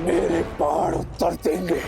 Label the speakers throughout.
Speaker 1: मेरे पहाड़ उतर देंगे।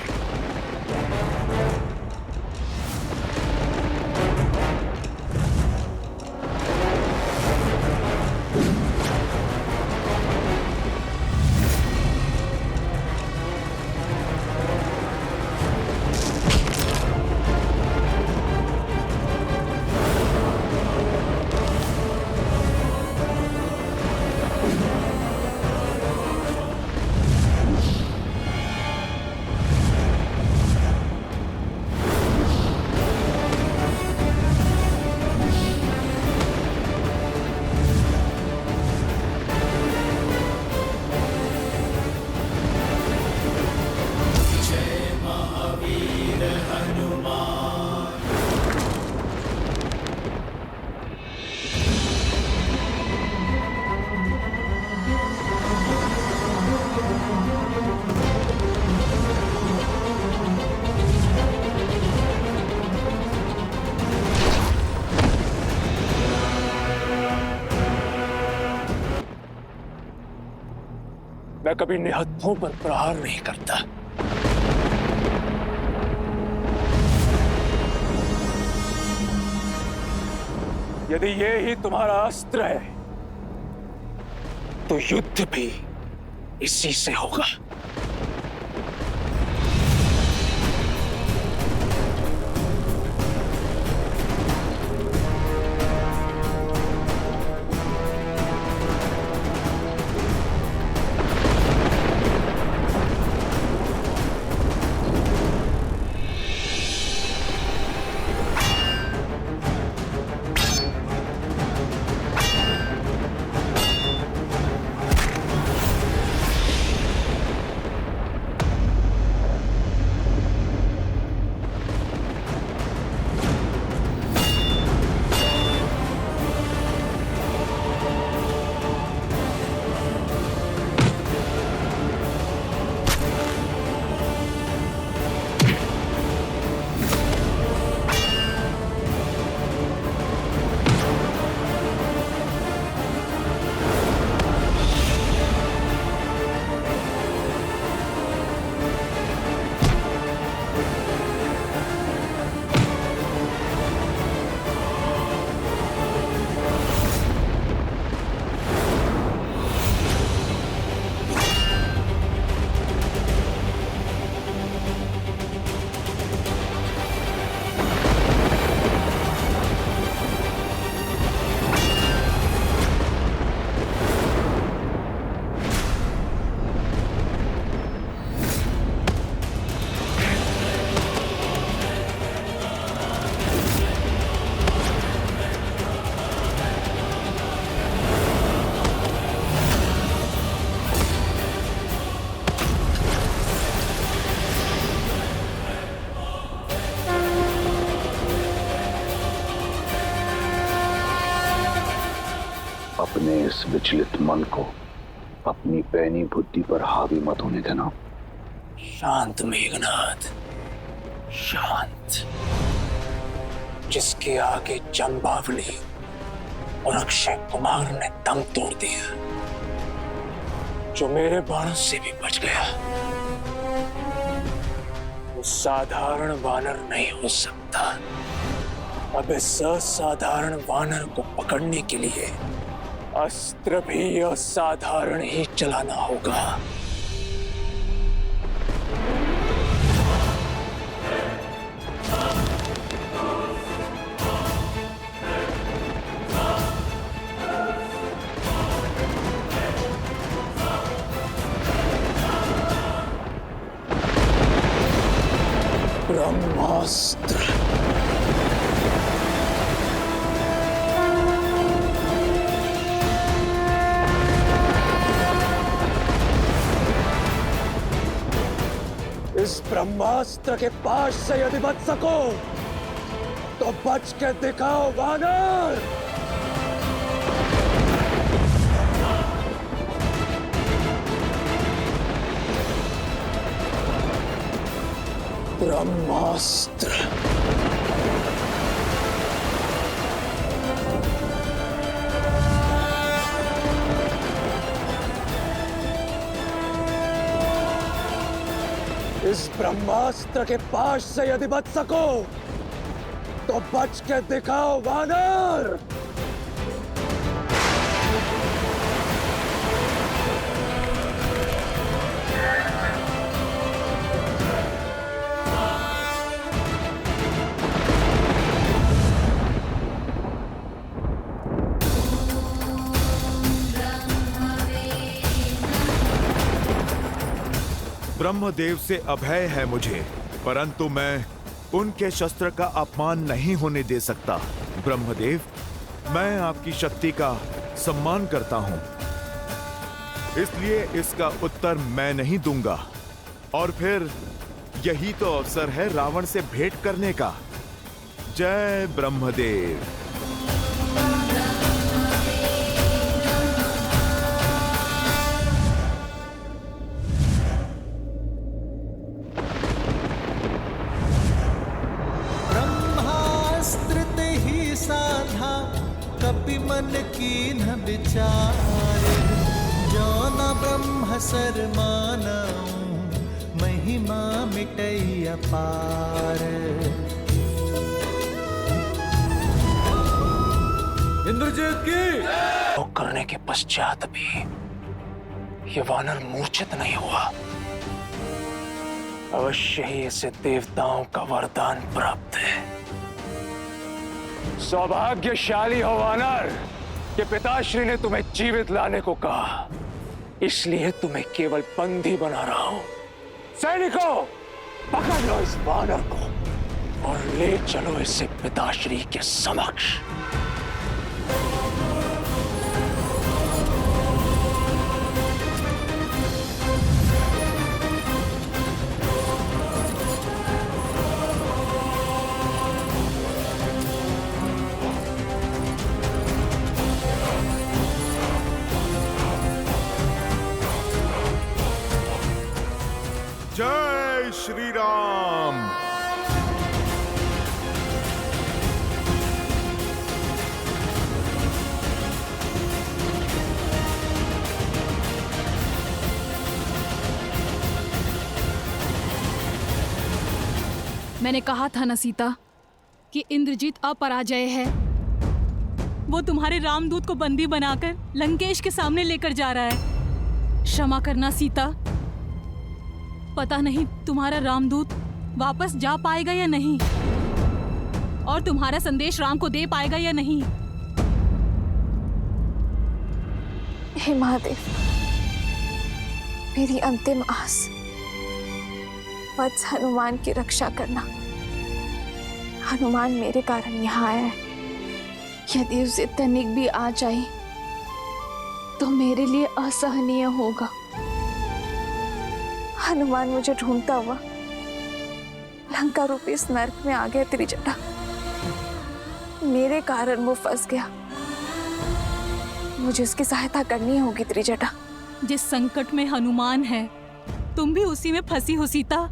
Speaker 1: मैं कभी निहत्थों पर प्रहार नहीं करता। यदि ये ही तुम्हारा अस्त्र है तो युद्ध भी इसी से होगा।
Speaker 2: अपने इस विचलित मन को अपनी पैनी बुद्धि पर हावी मत होने देना।
Speaker 1: शांत मेघनाद, शांत। जिसके आगे जंबावली और अक्षय कुमार ने दम तोड़ दिया, जो मेरे बाणों से भी बच गया, वो साधारण वानर नहीं हो सकता। अब इस असाधारण वानर को पकड़ने के लिए अस्त्र भी असाधारण ही चलाना होगा। ब्रह्मास्त्र। इस ब्रह्मास्त्र के पास से यदि बच सको तो बच के दिखाओ वानर। ब्रह्मास्त्र। इस ब्रह्मास्त्र के पाश से यदि बच सको तो बच के दिखाओ वानर।
Speaker 3: ब्रह्मदेव से अभय है मुझे, परंतु मैं उनके शस्त्र का अपमान नहीं होने दे सकता। ब्रह्मदेव, मैं आपकी शक्ति का सम्मान करता हूं, इसलिए इसका उत्तर मैं नहीं दूंगा। और फिर यही तो अवसर है रावण से भेंट करने का। जय ब्रह्मदेव।
Speaker 4: कपि मन कीन्ह विचार, जो न ब्रह्म सर मानऊं, महिमा मिटई अपार।
Speaker 1: इंद्रजीत की वो करने के पश्चात भी ये वानर मूर्छित नहीं हुआ। अवश्य ही इसे देवताओं का वरदान प्राप्त है। सौभाग्यशाली हो वानर कि पिताश्री ने तुम्हें जीवित लाने को कहा, इसलिए तुम्हें केवल बंदी बना रहा हूं। सैनिकों, पकड़ लो इस वानर को और ले चलो इसे पिताश्री के समक्ष।
Speaker 3: जय श्री राम।
Speaker 5: मैंने कहा था ना सीता कि इंद्रजीत अपराजय है। वो तुम्हारे रामदूत को बंदी बनाकर लंकेश के सामने लेकर जा रहा है। क्षमा करना सीता, पता नहीं तुम्हारा रामदूत वापस जा पाएगा या नहीं, और तुम्हारा संदेश राम को दे पाएगा या नहीं।
Speaker 6: हे महादेव, मेरी अंतिम आस वत्स हनुमान की रक्षा करना। हनुमान मेरे कारण यहाँ आया है। यदि उसे तनिक भी आ जाए तो मेरे लिए असहनीय होगा। हनुमान मुझे ढूंढता हुआ लंका रूपी इस नर्क में आ गया। त्रिजटा, मेरे कारण वो फंस गया। मुझे उसकी सहायता करनी होगी। त्रिजटा,
Speaker 5: जिस संकट में हनुमान है, तुम भी उसी में फंसी हो सीता।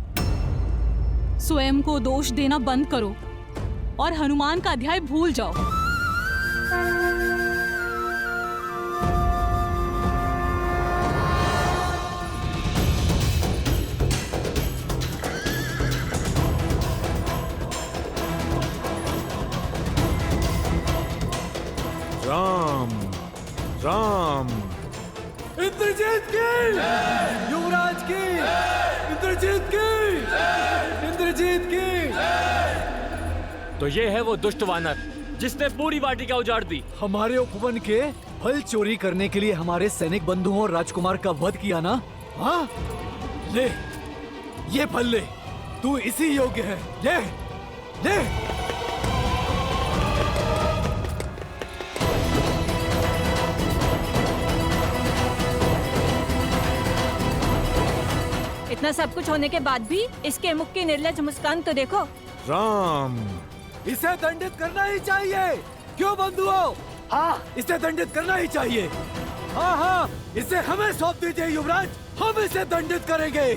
Speaker 5: स्वयं को दोष देना बंद करो और हनुमान का अध्याय भूल जाओ।
Speaker 3: राम राम।
Speaker 1: इंद्रजीत की, युवराज की, इंद्रजीत की, इंद्रजीत की।
Speaker 7: तो ये है वो दुष्ट वानर जिसने पूरी वाटिका उजाड़ दी।
Speaker 8: हमारे उपवन के फल चोरी करने के लिए हमारे सैनिक बंधुओं और राजकुमार का वध किया ना? हाँ, ले ये फल ले, तू इसी योग्य है। ले ले।
Speaker 9: इतना सब कुछ होने के बाद भी इसके मुख की निर्लज मुस्कान तो देखो।
Speaker 3: राम,
Speaker 8: इसे दंडित करना ही चाहिए। क्यों बंधुओं? हाँ, इसे दंडित करना ही चाहिए। हाँ हाँ, इसे हमें सौंप दीजिए युवराज, हम इसे दंडित करेंगे।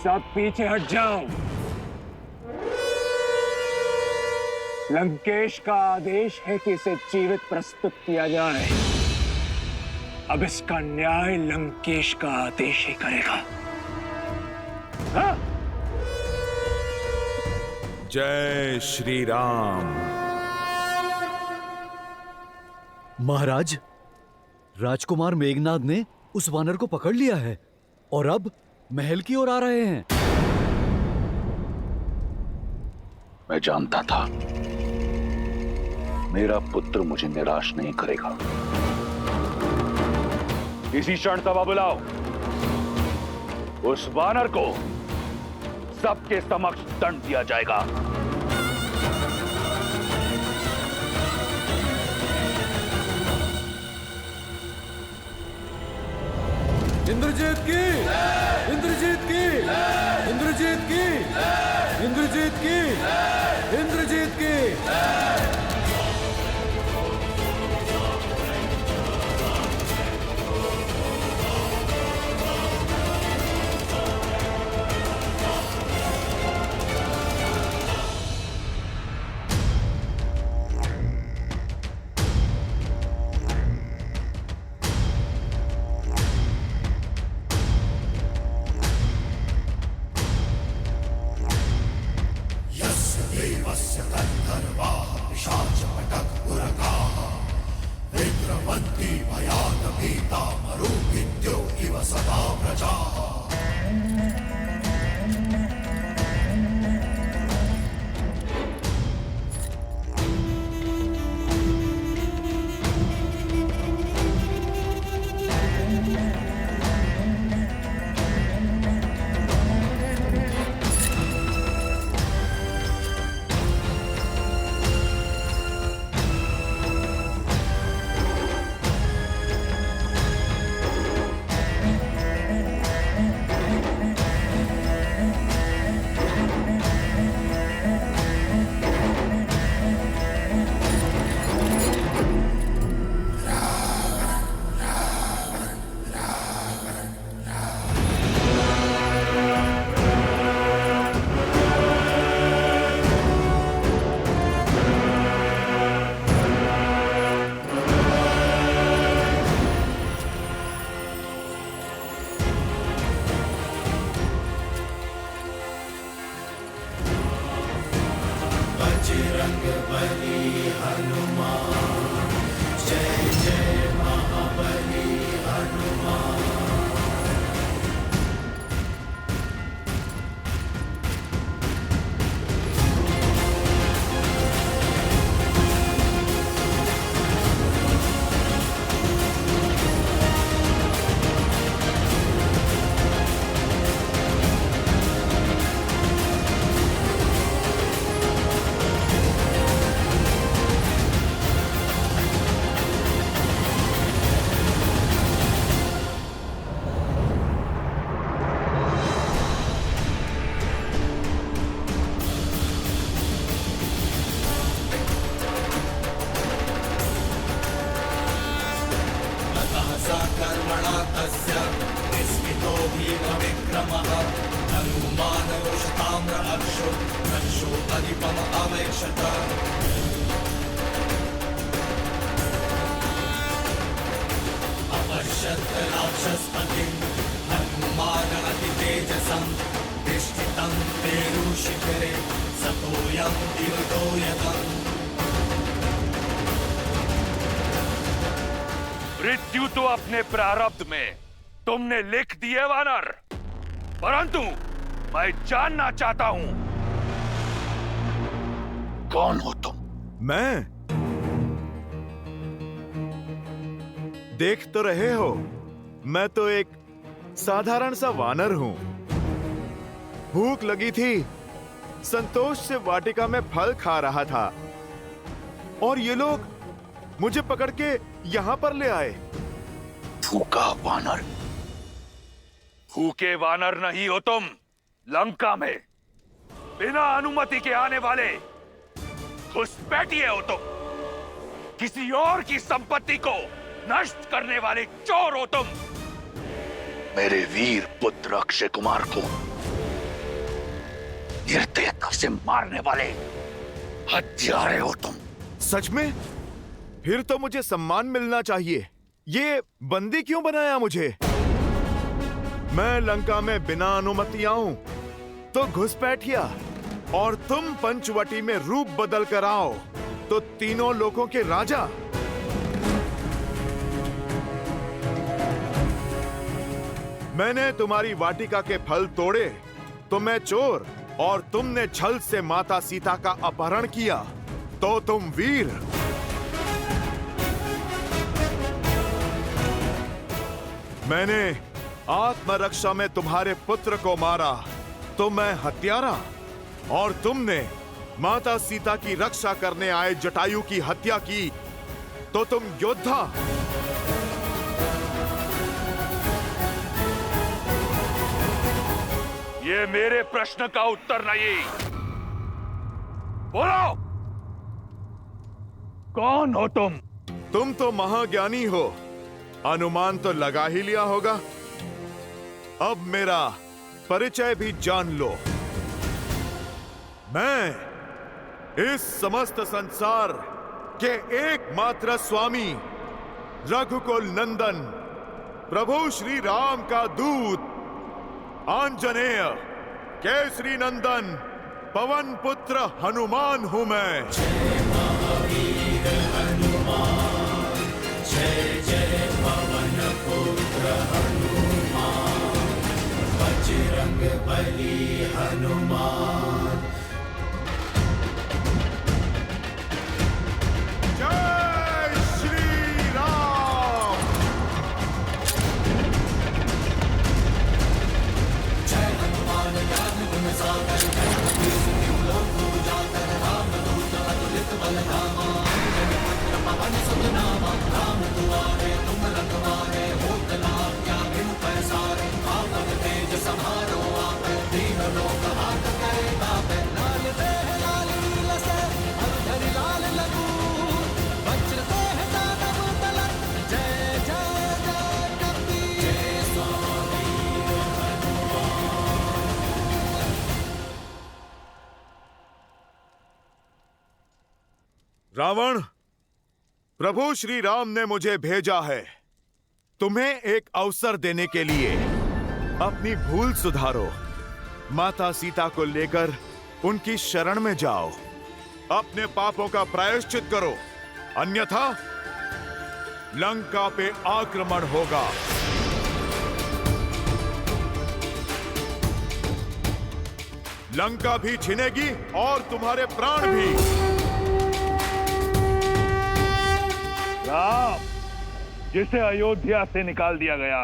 Speaker 1: सब पीछे हट जाओ। लंकेश का आदेश है कि इसे जीवित प्रस्तुत किया जाए। अब इसका न्याय लंकेश का आदेश ही करेगा। हाँ?
Speaker 3: जय श्री राम।
Speaker 8: महाराज, राजकुमार मेघनाद ने उस वानर को पकड़ लिया है और अब महल की ओर आ रहे हैं।
Speaker 2: मैं जानता था मेरा पुत्र मुझे निराश नहीं करेगा। इसी क्षण सभा बुलाओ। उस वानर को सबके समक्ष दंड दिया जाएगा।
Speaker 8: इंद्रजीत की, इंद्रजीत की, इंद्रजीत की, इंद्रजीत की, इंद्रजीत की।
Speaker 2: मृत्यु तो अपने प्रारब्ध में तुमने लिख दिए वानर, परंतु मैं जानना चाहता हूं कौन हो तुम?
Speaker 3: मैं? देख तो रहे हो, मैं तो एक साधारण सा वानर हूं। भूख लगी थी, संतोष से वाटिका में फल खा रहा था और ये लोग मुझे पकड़ के यहां पर ले आए।
Speaker 2: भूखा वानर? भूखे वानर नहीं हो तुम। लंका में बिना अनुमति के आने वाले घुसपैठिए हो तुम। किसी और की संपत्ति को नष्ट करने वाले चोर हो तुम। मेरे वीर पुत्र अक्षय कुमार को निर्दयता से मारने वाले हत्यारे हो तुम।
Speaker 3: सच में? फिर तो मुझे सम्मान मिलना चाहिए। ये बंदी क्यों बनाया मुझे? मैं लंका में बिना अनुमति आऊं तो घुसपैठिया, और तुम पंचवटी में रूप बदल कर आओ तो तीनों लोगों के राजा। मैंने तुम्हारी वाटिका के फल तोड़े तो मैं चोर, और तुमने छल से माता सीता का अपहरण किया तो तुम वीर। मैंने आत्मरक्षा में तुम्हारे पुत्र को मारा तो मैं हत्यारा, और तुमने माता सीता की रक्षा करने आए जटायु की हत्या की तो तुम योद्धा।
Speaker 2: ये मेरे प्रश्न का उत्तर नहीं। बोलो, कौन हो तुम?
Speaker 3: तुम तो महाज्ञानी हो, अनुमान तो लगा ही लिया होगा। अब मेरा परिचय भी जान लो। मैं इस समस्त संसार के एकमात्र स्वामी, रघुकुल नंदन, प्रभु श्री राम का दूत, आंजनेय, केसरी नंदन, पवन पुत्र हनुमान हूं मैं।
Speaker 4: जय महावीर हनुमान, जय जय पवन पुत्र हनुमान, बजरंग बली हनुमान।
Speaker 3: जय श्री राम।
Speaker 4: जय हनुमान ज्ञान गुण सागर, राम दूत अतुलित बल धामा, पवन सुत नामा, राम दुआरे तुम रखवारे, होत न आज्ञा बिनु पैसारे, आपन तेज समारो आप, दीन लोक हाथ करे तापे, लाल देह लाल नील से हरि लाल लगू, वज्र देह दानव तलक, जय जय जय कपी, जय स्वामी
Speaker 3: रावण, प्रभु श्री राम ने मुझे भेजा है तुम्हें एक अवसर देने के लिए। अपनी भूल सुधारो, माता सीता को लेकर उनकी शरण में जाओ, अपने पापों का प्रायश्चित करो, अन्यथा लंका पे आक्रमण होगा। लंका भी छिनेगी और तुम्हारे प्राण भी।
Speaker 2: राम, जिसे अयोध्या से निकाल दिया गया,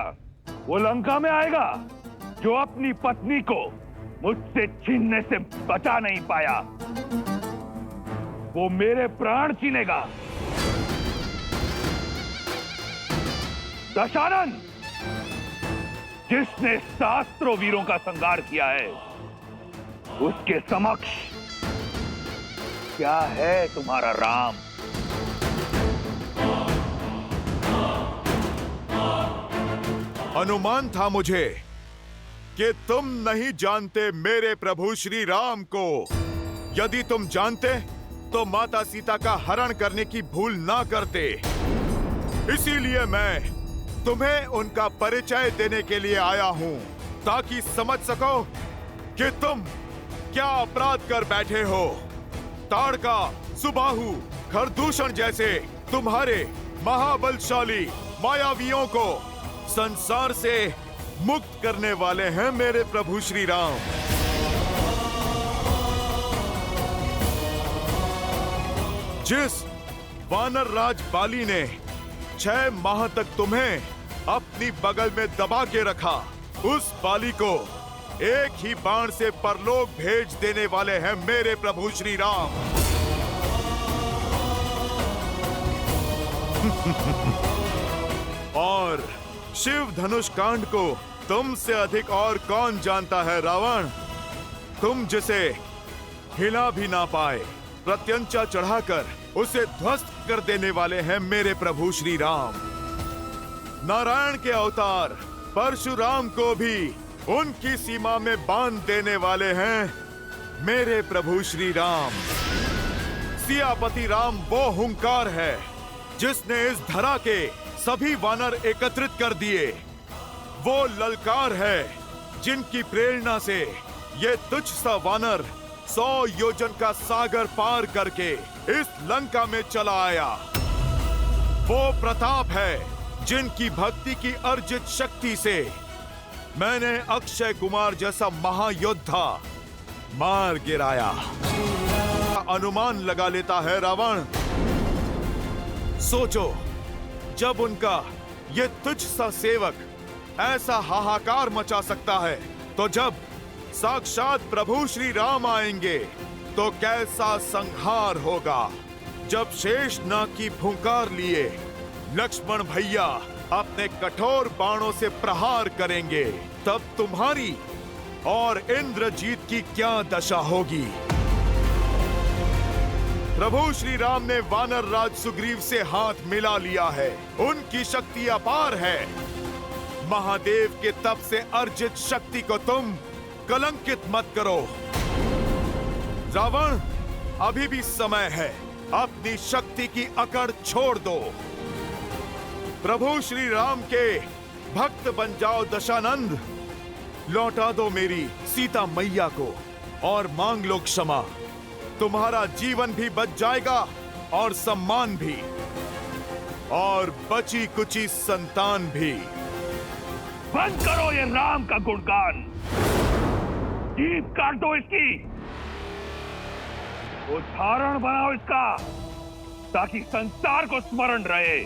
Speaker 2: वो लंका में आएगा? जो अपनी पत्नी को मुझसे छीनने से बचा नहीं पाया, वो मेरे प्राण छीनेगा। दशानन, जिसने सहस्त्रों वीरों का संहार किया है, उसके समक्ष क्या है तुम्हारा राम?
Speaker 3: अनुमान था मुझे कि तुम नहीं जानते मेरे प्रभु श्री राम को। यदि तुम जानते तो माता सीता का हरण करने की भूल ना करते। इसीलिए मैं तुम्हें उनका परिचय देने के लिए आया हूं, ताकि समझ सको कि तुम क्या अपराध कर बैठे हो। ताड़का, सुबाहु, खरदूषण जैसे तुम्हारे महाबलशाली मायावियों को संसार से मुक्त करने वाले हैं मेरे प्रभु श्री राम। जिस वानर राज बाली ने 6 माह तक तुम्हें अपनी बगल में दबा के रखा, उस बाली को एक ही बाण से परलोक भेज देने वाले हैं मेरे प्रभु श्री राम। और शिव धनुष कांड को तुमसे अधिक और कौन जानता है रावण? तुम जिसे हिला भी ना पाए, प्रत्यंचा चढ़ाकर उसे ध्वस्त कर देने वाले हैं मेरे प्रभु श्री राम। नारायण के अवतार परशुराम को भी उनकी सीमा में बांध देने वाले हैं मेरे प्रभु श्री राम। सियापति राम वो हुंकार है जिसने इस धरा के सभी वानर एकत्रित कर दिए। वो ललकार है जिनकी प्रेरणा से ये तुच्छ सा वानर 100 योजन का सागर पार करके इस लंका में चला आया। वो प्रताप है जिनकी भक्ति की अर्जित शक्ति से मैंने अक्षय कुमार जैसा महायोद्धा मार गिराया। अनुमान लगा लेता है रावण। सोचो, जब उनका ये तुच्छ सा सेवक ऐसा हाहाकार मचा सकता है, तो जब साक्षात प्रभु श्री राम आएंगे तो कैसा संहार होगा। जब शेष नाग की फुंकार लिए लक्ष्मण भैया अपने कठोर बाणों से प्रहार करेंगे, तब तुम्हारी और इंद्रजीत की क्या दशा होगी। प्रभु श्री राम ने वानर राज सुग्रीव से हाथ मिला लिया है। उनकी शक्ति अपार है। महादेव के तप से अर्जित शक्ति को तुम कलंकित मत करो। रावण, अभी भी समय है, अपनी शक्ति की अकड़ छोड़ दो। प्रभु श्री राम के भक्त बन जाओ दशानंद। लौटा दो मेरी सीता मैया को और मांग लो क्षमा। तुम्हारा जीवन भी बच जाएगा और सम्मान भी, और बची कुची संतान भी।
Speaker 2: बंद करो ये राम का गुणगान। जीभ काट दो इसकी। उदाहरण बनाओ इसका, ताकि संसार को स्मरण रहे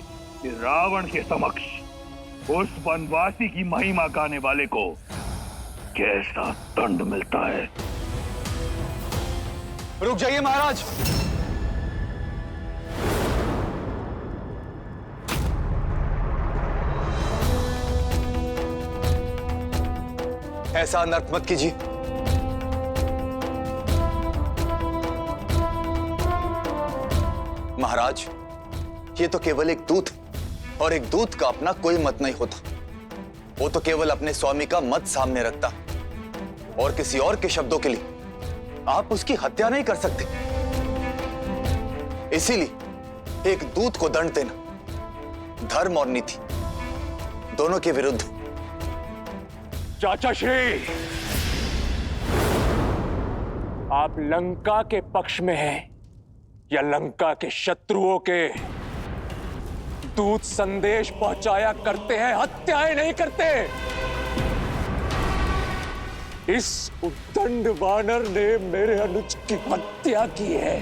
Speaker 2: कि रावण के समक्ष उस वनवासी की महिमा गाने वाले को कैसा दंड मिलता है।
Speaker 10: रुक जाइए महाराज। ऐसा अनर्थ मत कीजिए। महाराज, ये तो केवल एक दूत, और एक दूत का अपना कोई मत नहीं होता। वो तो केवल अपने स्वामी का मत सामने रखता, और किसी और के शब्दों के लिए आप उसकी हत्या नहीं कर सकते। इसीलिए एक दूत को दंड देना धर्म और नीति दोनों के विरुद्ध।
Speaker 1: चाचा श्री, आप लंका के पक्ष में हैं या लंका के शत्रुओं के? दूत संदेश पहुंचाया करते हैं, हत्याएं नहीं करते। इस उद्दंड वानर ने मेरे अनुज की हत्या की है।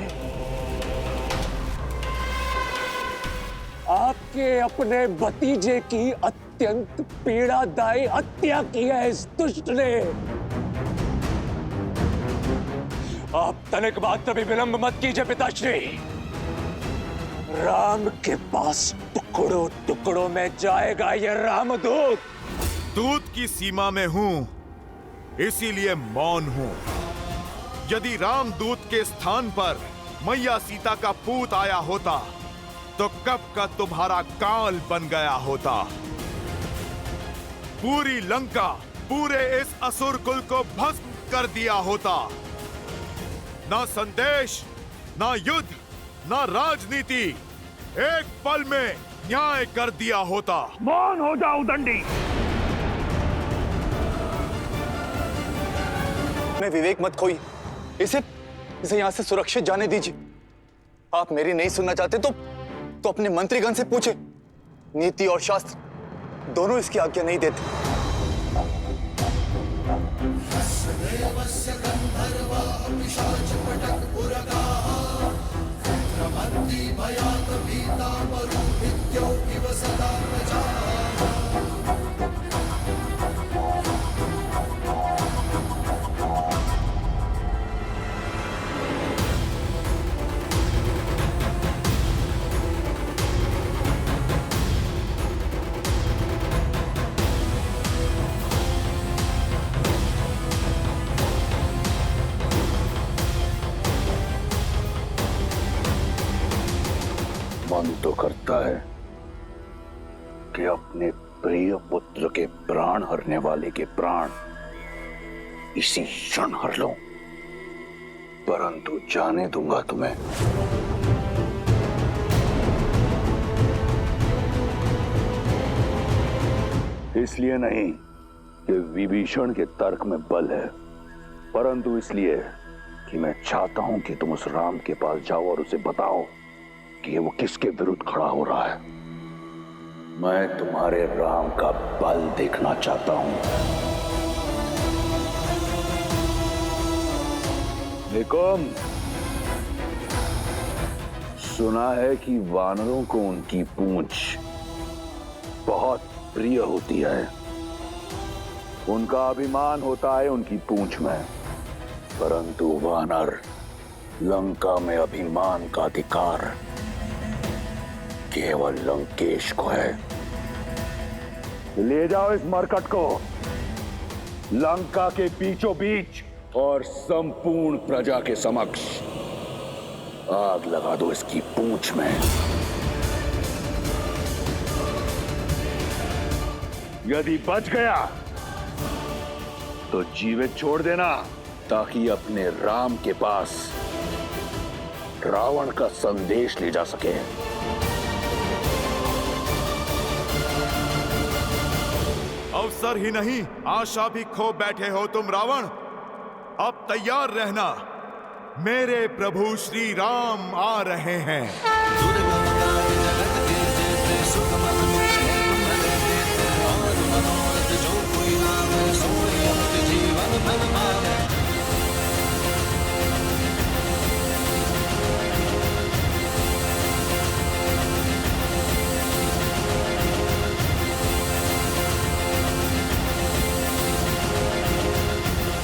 Speaker 1: आपके अपने भतीजे की अत्यंत पीड़ादायी हत्या की है इस दुष्ट ने। आप तनिक मात्र भी विलंब मत कीजिए पिताश्री। राम के पास टुकड़ों टुकड़ों में जाएगा ये रामदूत।
Speaker 3: दूत की सीमा में हूं, इसीलिए मौन हूं। यदि रामदूत के स्थान पर मैया सीता का पूत आया होता, तो कब का तुम्हारा काल बन गया होता। पूरी लंका, पूरे इस असुर कुल को भस्म कर दिया होता। ना संदेश, ना युद्ध, ना राजनीति, एक पल में न्याय कर दिया होता।
Speaker 2: मौन हो जाओ दंडी।
Speaker 10: मैं विवेक मत खोइए। इसे यहां से सुरक्षित जाने दीजिए। आप मेरी नहीं सुनना चाहते तो अपने मंत्रीगण से पूछे। नीति और शास्त्र दोनों इसकी आज्ञा नहीं देते।
Speaker 2: मन तो करता है कि अपने प्रिय पुत्र के प्राण हरने वाले के प्राण इसी क्षण हर लूं, परंतु जाने दूंगा तुम्हें। इसलिए नहीं कि विभीषण के तर्क में बल है, परंतु इसलिए कि मैं चाहता हूं कि तुम उस राम के पास जाओ और उसे बताओ कि वो किसके विरुद्ध खड़ा हो रहा है। मैं तुम्हारे राम का बल देखना चाहता हूं। निकुम, सुना है कि वानरों को उनकी पूंछ बहुत प्रिय होती है। उनका अभिमान होता है उनकी पूंछ में, परंतु वानर लंका में अभिमान का अधिकार केवल लंकेश को है। ले जाओ इस मरकट को लंका के बीचों बीच और संपूर्ण प्रजा के समक्ष आग लगा दो इसकी पूंछ में। यदि बच गया तो जीवित छोड़ देना, ताकि अपने राम के पास रावण का संदेश ले जा सके।
Speaker 3: अवसर ही नहीं, आशा भी खो बैठे हो तुम रावण। अब तैयार रहना, मेरे प्रभु श्री राम आ रहे हैं।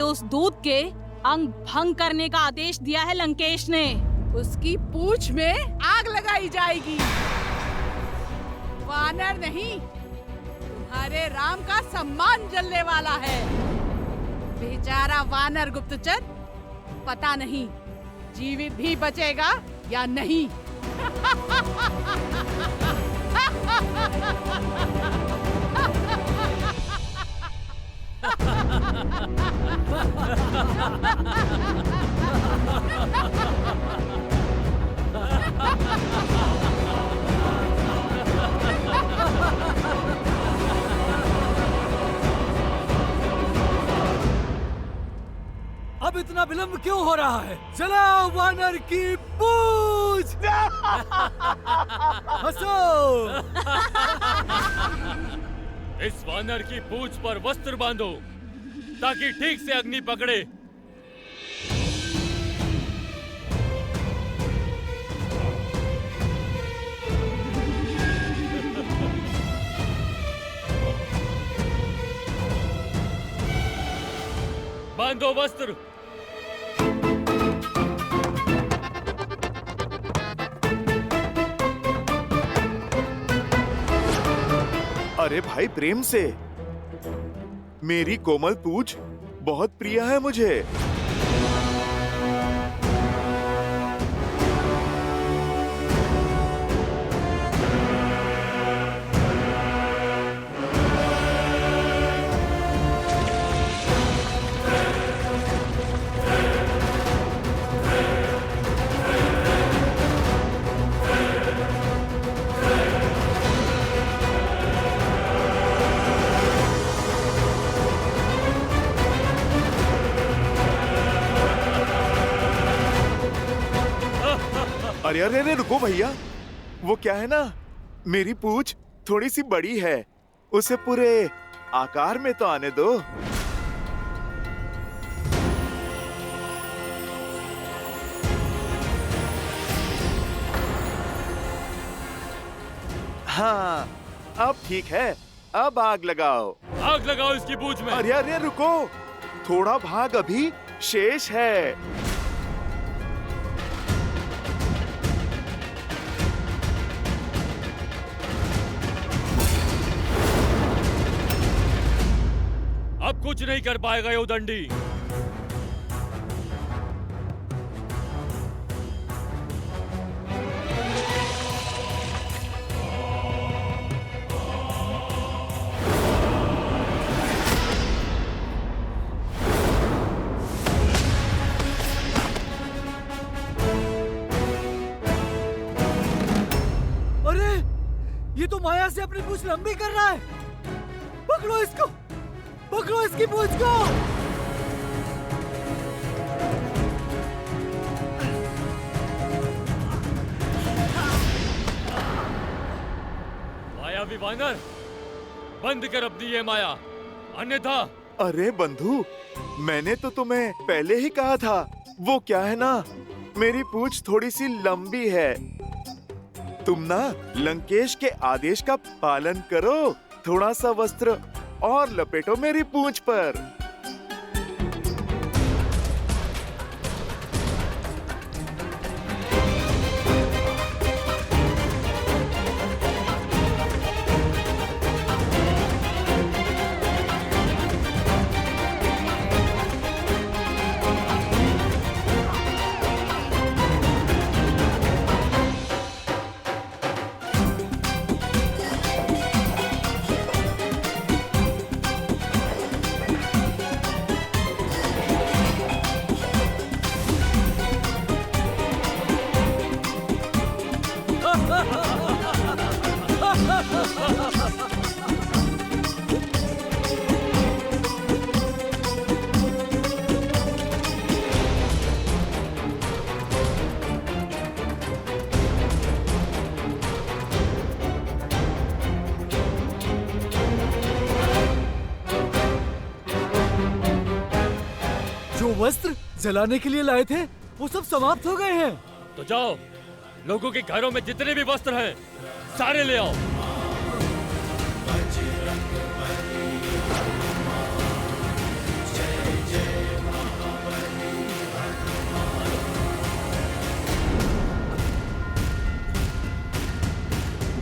Speaker 5: उस दूत के अंग भंग करने का आदेश दिया है लंकेश ने।
Speaker 11: उसकी पूंछ में आग लगाई जाएगी। वानर नहीं, तुम्हारे राम का सम्मान जलने वाला है। बेचारा वानर गुप्तचर पता नहीं जीवित भी बचेगा या नहीं।
Speaker 8: अब इतना विलंब क्यों हो रहा है? चलाओ वानर की पूंछ। हंसो।
Speaker 7: इस वानर की पूंछ पर वस्त्र बांधो ताकि ठीक से अग्नि पकड़े। बांधो वस्त्र।
Speaker 3: अरे भाई, प्रेम से। मेरी कोमल पूंछ बहुत प्रिय है मुझे। अरे अरे अरे, रुको भैया। वो क्या है ना, मेरी पूंछ थोड़ी सी बड़ी है, उसे पूरे आकार में तो आने दो। हाँ, अब ठीक है। अब आग लगाओ।
Speaker 7: आग लगाओ इसकी पूंछ में।
Speaker 3: अरे अरे रुको, थोड़ा भाग अभी शेष है।
Speaker 7: अब कुछ नहीं कर पाएगा ये दंडी।
Speaker 8: अरे, ये तो माया से अपनी पूंछ लंबी कर रहा है। पकड़ो इसको, पकड़ो इसकी पूंछ को।
Speaker 7: मायावी वानर, बंद कर अपनी ये माया, अन्यथा।
Speaker 3: अरे बंधु, मैंने तो तुम्हें पहले ही कहा था। वो क्या है ना, मेरी पूंछ थोड़ी सी लंबी है। तुम ना लंकेश के आदेश का पालन करो, थोड़ा सा वस्त्र और लपेटो मेरी पूंछ पर।
Speaker 8: जो वस्त्र जलाने के लिए लाए थे वो सब समाप्त हो गए हैं।
Speaker 7: तो जाओ, लोगों के घरों में जितने भी वस्त्र हैं सारे ले आओ।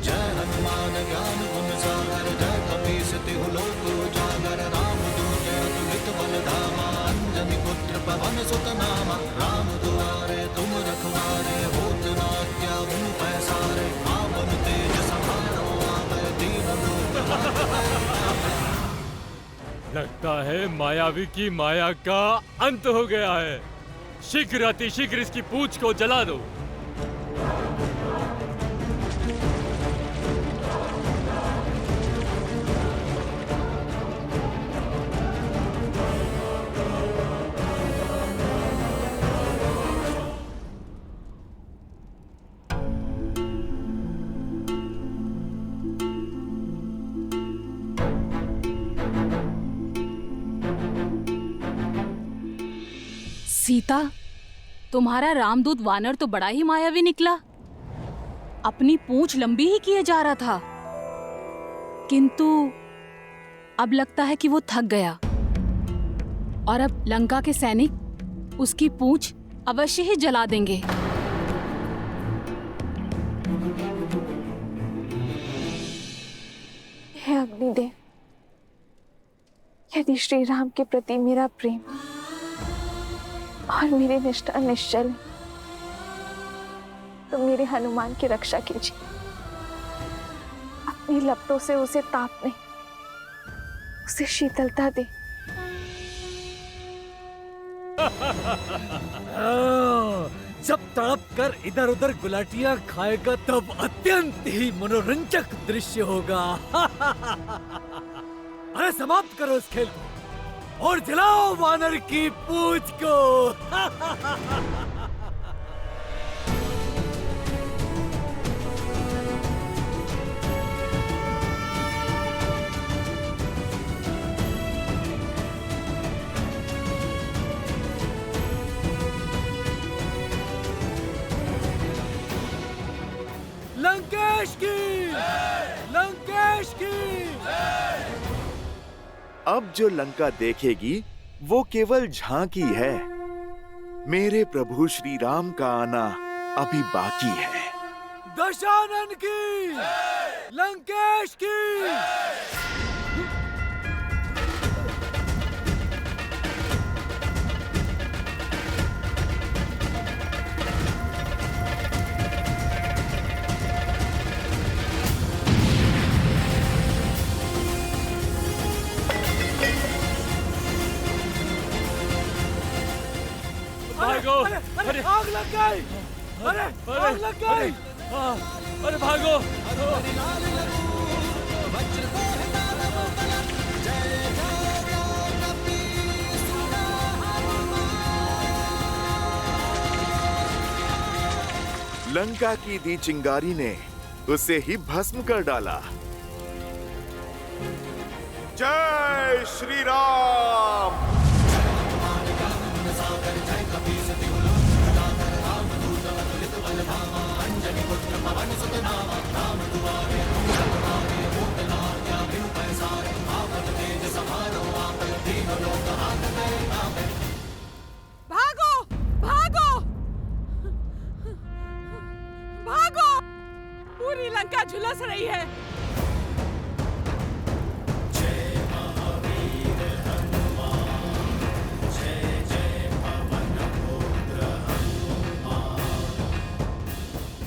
Speaker 4: जय हनुमान ज्ञान गुण सागर, जय कपीस तिहु लोक उजागर, राम दूत अतुलित बल धामा, अंजनी पुत्र पवन सुत नामा, राम दुआरे तुम रखवारे, होत न अत्यागुण पैसारे, आपन तेज समारो आवे, दीन लोक
Speaker 7: लगता है मायावी की माया का अंत हो गया है। शीघ्र अतिशीघ्र इसकी पूंछ को जला दो।
Speaker 5: सीता, तुम्हारा रामदूत वानर तो बड़ा ही मायावी निकला। अपनी पूंछ लंबी ही किए जा रहा था, किंतु अब लगता है कि वो थक गया और अब लंका के सैनिक उसकी पूंछ अवश्य ही जला देंगे।
Speaker 6: हे अग्निदेव, यदि श्री राम के प्रति मेरा प्रेम और मेरी निष्ठा निश्चल तो मेरे हनुमान की रक्षा कीजिए। अपनी लपटों से उसे ताप नहीं, उसे शीतलता दे।
Speaker 8: जब तड़प कर इधर उधर गुलाटियां खाएगा तब अत्यंत ही मनोरंजक दृश्य होगा। अरे समाप्त करो इस खेल को और जलाओ वानर की पूंछ को। लंकेश की, लंकेश की।
Speaker 3: अब जो लंका देखेगी वो केवल झांकी है। मेरे प्रभु श्री राम का आना अभी बाकी है।
Speaker 8: दशानन की, लंकेश की।
Speaker 7: भागो!
Speaker 8: अरे आग लग गई! अरे आग लग गई!
Speaker 7: अरे भागो!
Speaker 3: लंका की दी चिंगारी ने उसे ही भस्म कर डाला। जय श्री राम।
Speaker 11: भागो भागो भागो, पूरी लंका झुलस रही है।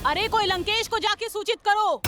Speaker 5: अरे कोई लंकेश को जाके सूचित करो।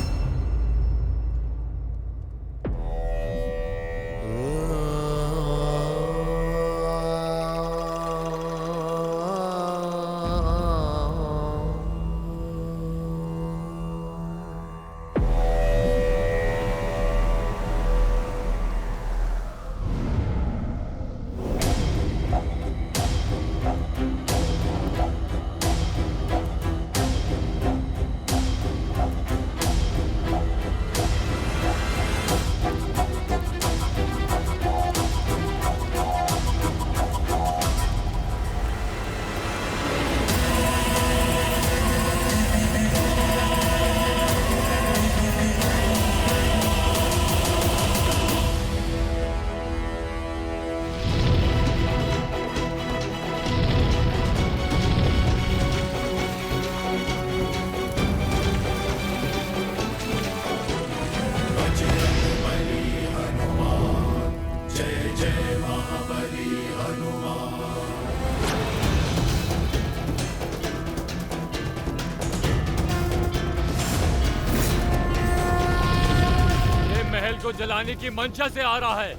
Speaker 7: को जलाने की मंशा से आ रहा है।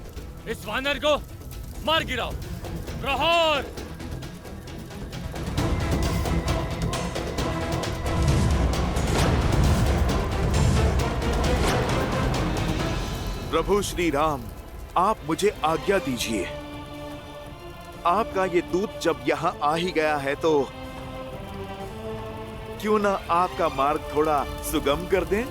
Speaker 7: इस वानर को मार गिराओ। प्रहार!
Speaker 3: प्रभु श्री राम, आप मुझे आज्ञा दीजिए। आपका ये दूत जब यहाँ आ ही गया है तो क्यों ना आपका मार्ग थोड़ा सुगम कर दें?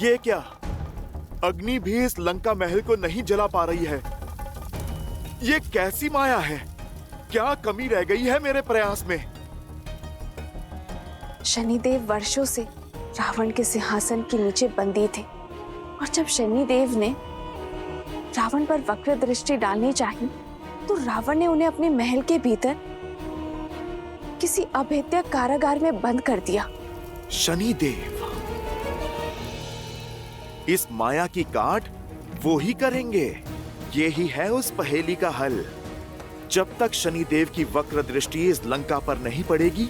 Speaker 3: ये क्या? अग्नि भी इस लंका महल को नहीं जला पा रही है। ये कैसी माया है? क्या कमी रह गई है मेरे प्रयास में?
Speaker 6: शनिदेव वर्षों से रावण के सिंहासन के नीचे बंदी थे और जब शनिदेव ने रावण पर वक्र दृष्टि डालनी चाहिए तो रावण ने उन्हें अपने महल के भीतर किसी अभेद्य कारागार में बंद कर दिया।
Speaker 3: शनिदेव इस माया की काट वो ही करेंगे। ये ही है उस पहेली का हल। जब तक शनिदेव की वक्र दृष्टि इस लंका पर नहीं पड़ेगी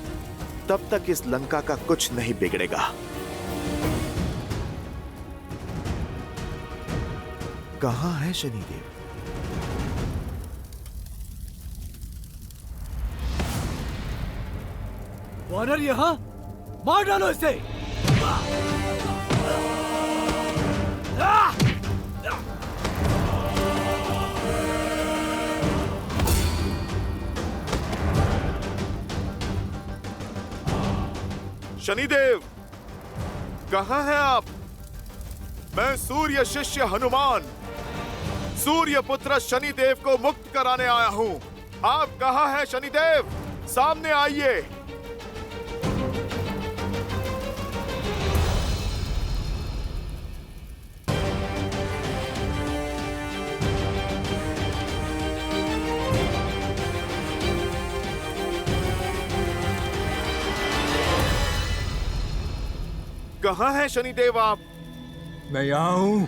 Speaker 3: तब तक इस लंका का कुछ नहीं बिगड़ेगा। कहां है शनिदेव?
Speaker 8: वानर यहां, मार डालो इसे।
Speaker 3: शनिदेव कहां हैं आप? मैं सूर्य शिष्य हनुमान सूर्य पुत्र शनिदेव को मुक्त कराने आया हूं। आप कहां हैं शनिदेव? सामने आइए। कहाँ हैं शनिदेव आप?
Speaker 1: मैं यहाँ हूं।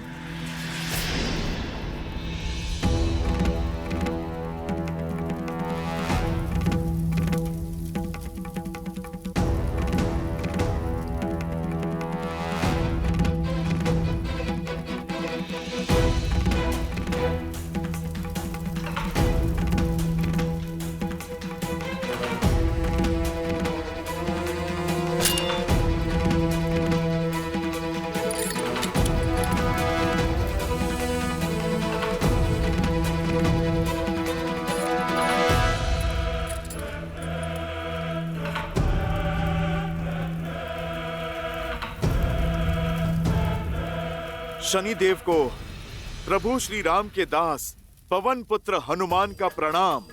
Speaker 3: शनिदेव को प्रभु श्री राम के दास पवन पुत्र हनुमान का प्रणाम।